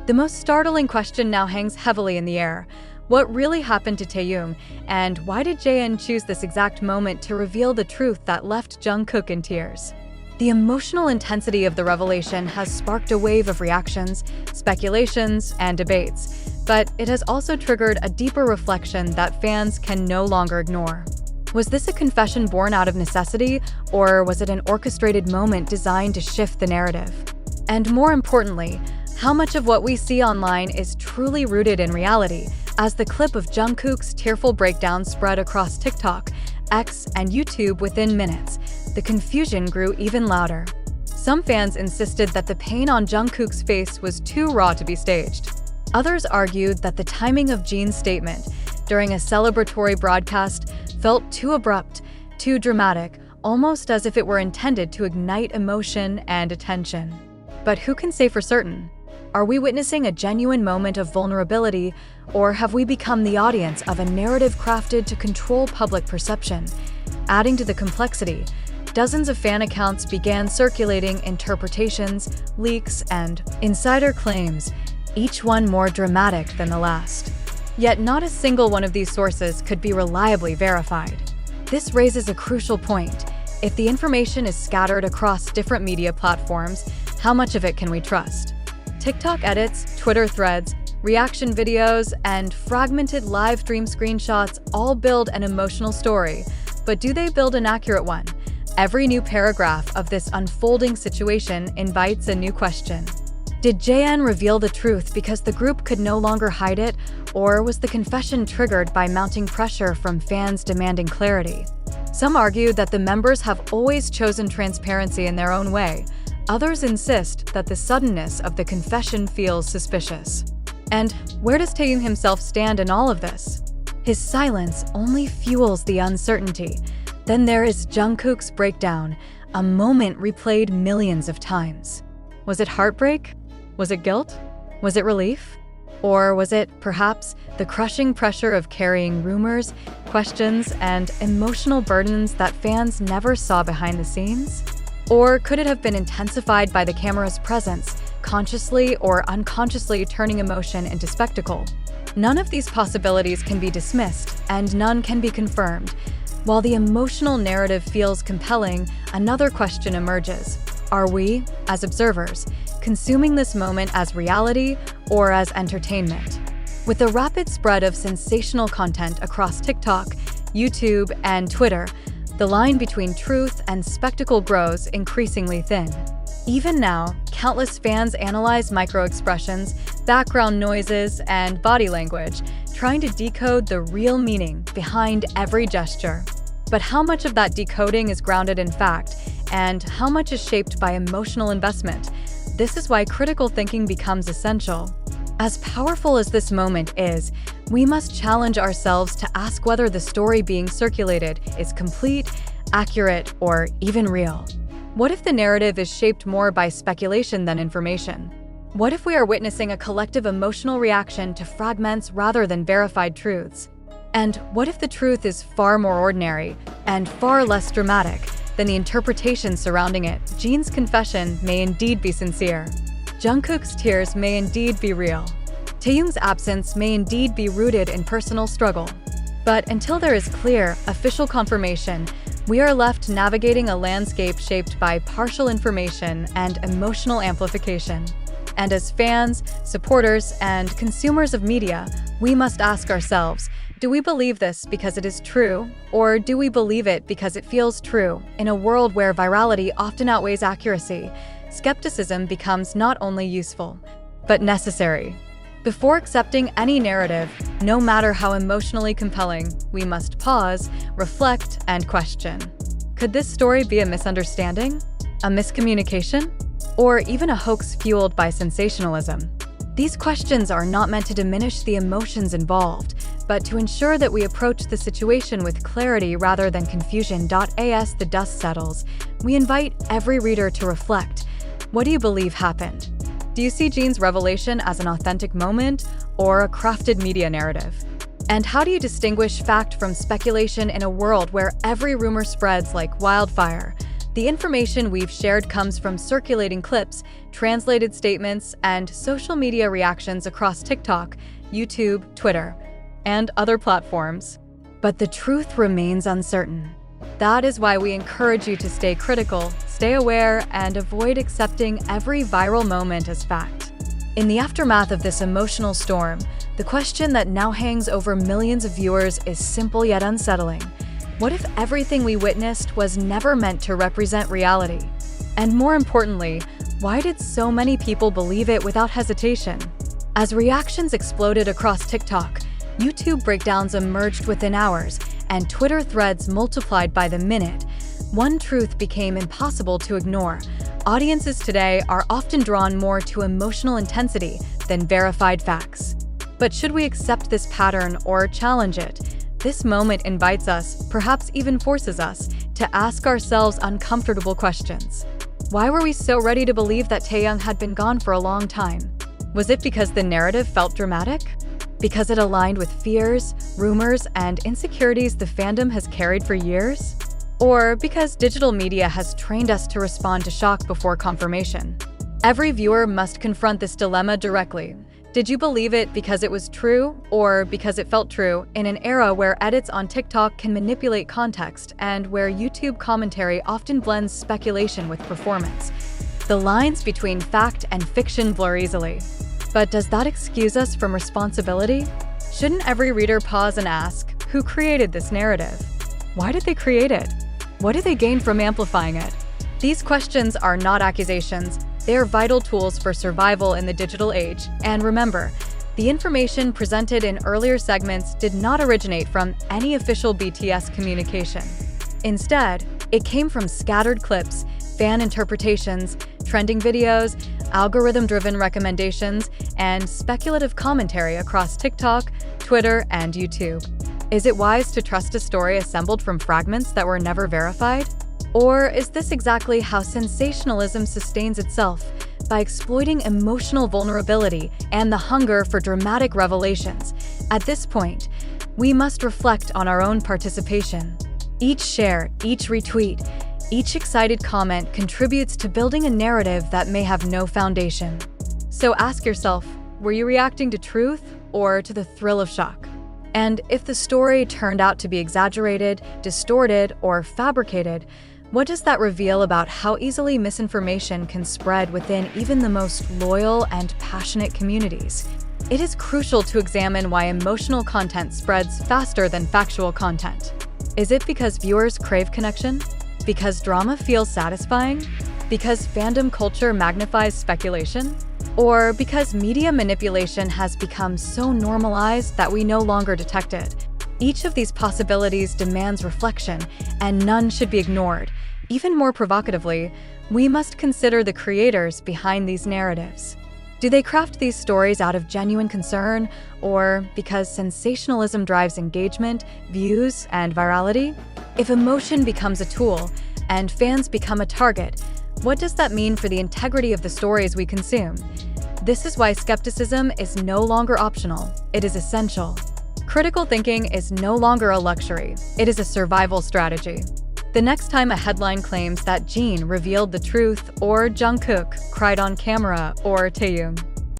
The most startling question now hangs heavily in the air. What really happened to Taehyung, and why did Jeon choose this exact moment to reveal the truth that left Jungkook in tears? The emotional intensity of the revelation has sparked a wave of reactions, speculations, and debates, but it has also triggered a deeper reflection that fans can no longer ignore. Was this a confession born out of necessity, or was it an orchestrated moment designed to shift the narrative? And more importantly, how much of what we see online is truly rooted in reality? As the clip of Jungkook's tearful breakdown spread across TikTok, X, and YouTube within minutes, the confusion grew even louder. Some fans insisted that the pain on Jungkook's face was too raw to be staged. Others argued that the timing of Jin's statement during a celebratory broadcast felt too abrupt, too dramatic, almost as if it were intended to ignite emotion and attention. But who can say for certain? Are we witnessing a genuine moment of vulnerability, or have we become the audience of a narrative crafted to control public perception? Adding to the complexity, dozens of fan accounts began circulating interpretations, leaks, and insider claims, each one more dramatic than the last. Yet not a single one of these sources could be reliably verified. This raises a crucial point. If the information is scattered across different media platforms, how much of it can we trust? TikTok edits, Twitter threads, reaction videos, and fragmented live stream screenshots all build an emotional story. But do they build an accurate one? Every new paragraph of this unfolding situation invites a new question. Did Jeon reveal the truth because the group could no longer hide it, or was the confession triggered by mounting pressure from fans demanding clarity? Some argue that the members have always chosen transparency in their own way. Others insist that the suddenness of the confession feels suspicious. And where does Taehyung himself stand in all of this? His silence only fuels the uncertainty. Then there is Jungkook's breakdown, a moment replayed millions of times. Was it heartbreak? Was it guilt? Was it relief? Or was it, perhaps, the crushing pressure of carrying rumors, questions, and emotional burdens that fans never saw behind the scenes? Or could it have been intensified by the camera's presence, consciously or unconsciously turning emotion into spectacle? None of these possibilities can be dismissed, and none can be confirmed. While the emotional narrative feels compelling, another question emerges. Are we, as observers, consuming this moment as reality or as entertainment? With the rapid spread of sensational content across TikTok, YouTube, and Twitter, the line between truth and spectacle grows increasingly thin. Even now, countless fans analyze micro-expressions, background noises, and body language, trying to decode the real meaning behind every gesture. But how much of that decoding is grounded in fact, and how much is shaped by emotional investment? This is why critical thinking becomes essential. As powerful as this moment is, we must challenge ourselves to ask whether the story being circulated is complete, accurate, or even real. What if the narrative is shaped more by speculation than information? What if we are witnessing a collective emotional reaction to fragments rather than verified truths? And what if the truth is far more ordinary and far less dramatic than the interpretation surrounding it? Jin's confession may indeed be sincere. Jungkook's tears may indeed be real. Taehyung's absence may indeed be rooted in personal struggle. But until there is clear, official confirmation, we are left navigating a landscape shaped by partial information and emotional amplification. And as fans, supporters, and consumers of media, we must ask ourselves, do we believe this because it is true, or do we believe it because it feels true? In a world where virality often outweighs accuracy, skepticism becomes not only useful, but necessary. Before accepting any narrative, no matter how emotionally compelling, we must pause, reflect, and question. Could this story be a misunderstanding? A miscommunication? Or even a hoax fueled by sensationalism? These questions are not meant to diminish the emotions involved, but to ensure that we approach the situation with clarity rather than confusion. As the dust settles, we invite every reader to reflect. What do you believe happened? Do you see Jin's revelation as an authentic moment or a crafted media narrative? And how do you distinguish fact from speculation in a world where every rumor spreads like wildfire? The information we've shared comes from circulating clips, translated statements, and social media reactions across TikTok, YouTube, Twitter, and other platforms. But the truth remains uncertain. That is why we encourage you to stay critical, stay aware, and avoid accepting every viral moment as fact. In the aftermath of this emotional storm, the question that now hangs over millions of viewers is simple yet unsettling. What if everything we witnessed was never meant to represent reality? And more importantly, why did so many people believe it without hesitation? As reactions exploded across TikTok, YouTube breakdowns emerged within hours, and Twitter threads multiplied by the minute, one truth became impossible to ignore. Audiences today are often drawn more to emotional intensity than verified facts. But should we accept this pattern or challenge it? This moment invites us, perhaps even forces us, to ask ourselves uncomfortable questions. Why were we so ready to believe that Taehyung had been gone for a long time? Was it because the narrative felt dramatic? Because it aligned with fears, rumors, and insecurities the fandom has carried for years? Or because digital media has trained us to respond to shock before confirmation? Every viewer must confront this dilemma directly. Did you believe it because it was true, or because it felt true, in an era where edits on TikTok can manipulate context and where YouTube commentary often blends speculation with performance? The lines between fact and fiction blur easily. But does that excuse us from responsibility? Shouldn't every reader pause and ask, who created this narrative? Why did they create it? What did they gain from amplifying it? These questions are not accusations. They are vital tools for survival in the digital age. And remember, the information presented in earlier segments did not originate from any official BTS communication. Instead, it came from scattered clips, fan interpretations, trending videos, algorithm-driven recommendations, and speculative commentary across TikTok, Twitter, and YouTube. Is it wise to trust a story assembled from fragments that were never verified? Or is this exactly how sensationalism sustains itself, by exploiting emotional vulnerability and the hunger for dramatic revelations? At this point, we must reflect on our own participation. Each share, each retweet, each excited comment contributes to building a narrative that may have no foundation. So ask yourself, were you reacting to truth or to the thrill of shock? And if the story turned out to be exaggerated, distorted, or fabricated, what does that reveal about how easily misinformation can spread within even the most loyal and passionate communities? It is crucial to examine why emotional content spreads faster than factual content. Is it because viewers crave connection? Because drama feels satisfying? Because fandom culture magnifies speculation? Or because media manipulation has become so normalized that we no longer detect it? Each of these possibilities demands reflection, and none should be ignored. Even more provocatively, we must consider the creators behind these narratives. Do they craft these stories out of genuine concern, or because sensationalism drives engagement, views, and virality? If emotion becomes a tool, and fans become a target, what does that mean for the integrity of the stories we consume? This is why skepticism is no longer optional, it is essential. Critical thinking is no longer a luxury, it is a survival strategy. The next time a headline claims that Jin revealed the truth, or Jungkook cried on camera, or Taehyung